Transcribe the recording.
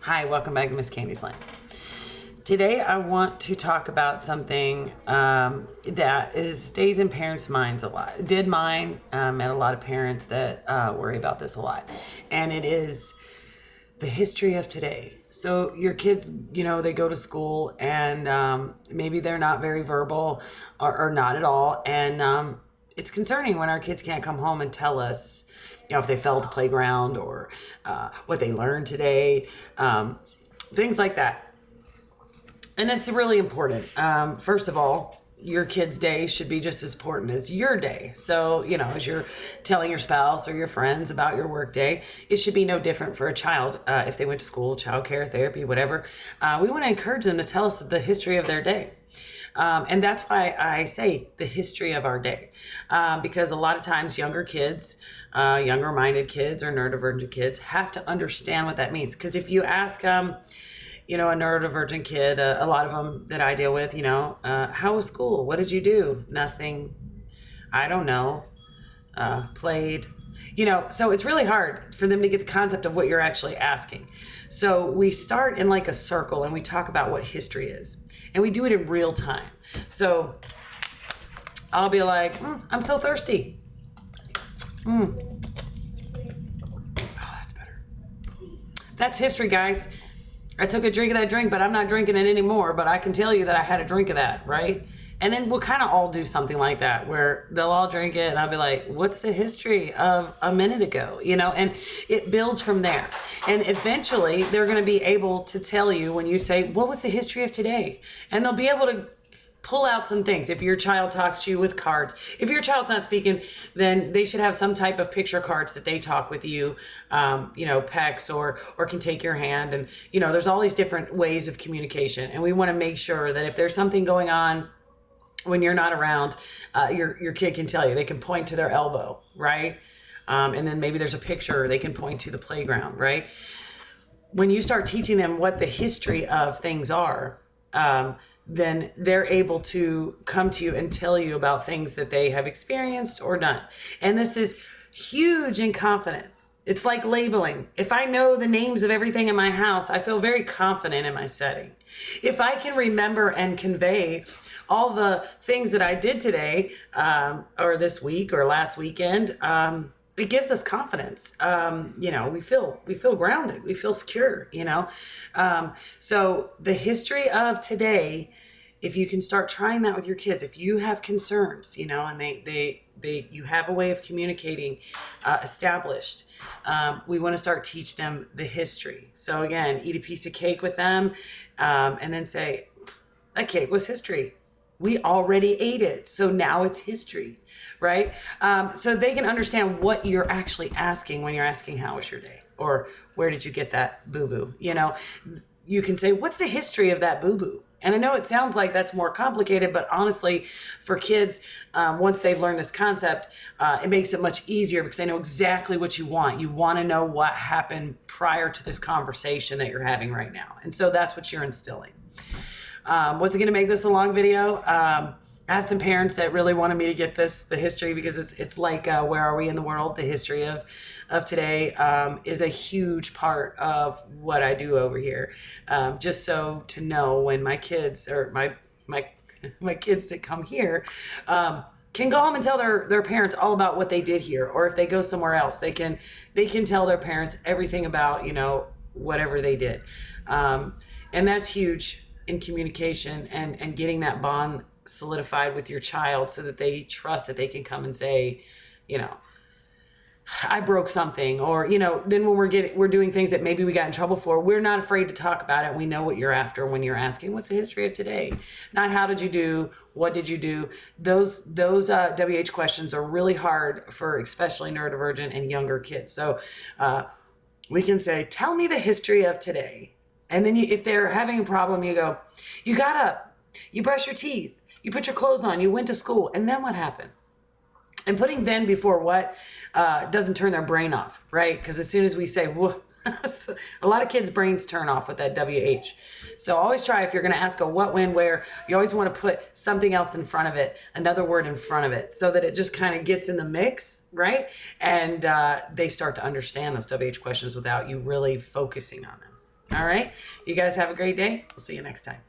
Hi, welcome back to Miss Candy's Lane. Today I want to talk about something that stays in parents' minds a lot. It did mine, and a lot of parents that worry about this a lot. And it is the history of today. So your kids, they go to school and maybe they're not very verbal or not at all. And it's concerning when our kids can't come home and tell us, if they fell at the playground or what they learned today, things like that. And it's really important. First of all, your kid's day should be just as important as your day. So, as you're telling your spouse or your friends about your work day, it should be no different for a child. If they went to school, childcare, therapy, whatever, we want to encourage them to tell us the history of their day. And that's why I say the history of our day. Because a lot of times younger kids, younger minded kids or neurodivergent kids have to understand what that means. Because if you ask a neurodivergent kid, a lot of them that I deal with, how was school? What did you do? Nothing. I don't know. Played. So it's really hard for them to get the concept of what you're actually asking. So we start in like a circle and we talk about what history is. And we do it in real time. So I'll be like, I'm so thirsty. Oh, that's better. That's history, guys. I took a drink of that drink, but I'm not drinking it anymore. But I can tell you that I had a drink of that, right? And then we'll kind of all do something like that where they'll all drink it and I'll be like, what's the history of a minute ago? And it builds from there. And eventually they're going to be able to tell you when you say, what was the history of today? And they'll be able to pull out some things. If your child talks to you with cards, if your child's not speaking, then they should have some type of picture cards that they talk with you, PECs or can take your hand. And, there's all these different ways of communication. And we want to make sure that if there's something going on when you're not around, your kid can tell you. They can point to their elbow, right? And then maybe there's a picture they can point to the playground, right? When you start teaching them what the history of things are, then they're able to come to you and tell you about things that they have experienced or done. And this is huge in confidence. It's like labeling. If I know the names of everything in my house, I feel very confident in my setting. If I can remember and convey all the things that I did today, or this week or last weekend, it gives us confidence. We feel grounded, we feel secure, So the history of today, if you can start trying that with your kids, if you have concerns, and you have a way of communicating established, we want to start teach them the history. So again, eat a piece of cake with them, and then say, that cake was history. We already ate it, so now it's history, right? So they can understand what you're actually asking when you're asking, how was your day? Or where did you get that boo-boo? You can say, what's the history of that boo-boo? And I know it sounds like that's more complicated, but honestly, for kids, once they've learned this concept, it makes it much easier because they know exactly what you want. You want to know what happened prior to this conversation that you're having right now. And so that's what you're instilling. Was it going to make this a long video? I have some parents that really wanted me to get the history, because it's like, where are we in the world? The history of today is a huge part of what I do over here. Just so to know when my kids or my kids that come here, can go home and tell their parents all about what they did here. Or if they go somewhere else, they can tell their parents everything about, whatever they did. And that's huge in communication and getting that bond solidified with your child so that they trust that they can come and say, I broke something, or, then when we're doing things that maybe we got in trouble for, we're not afraid to talk about it. We know what you're after when you're asking, what's the history of today? Not how did you do? What did you do? Those WH questions are really hard for especially neurodivergent and younger kids. So we can say, tell me the history of today. And then if they're having a problem, you go, you got up, you brush your teeth, you put your clothes on, you went to school, and then what happened? And putting then before what doesn't turn their brain off, right? Because as soon as we say, whoa, a lot of kids' brains turn off with that WH. So always try, if you're going to ask a what, when, where, you always want to put something else in front of it, another word in front of it, so that it just kind of gets in the mix, right? And they start to understand those WH questions without you really focusing on them. All right. You guys have a great day. We'll see you next time.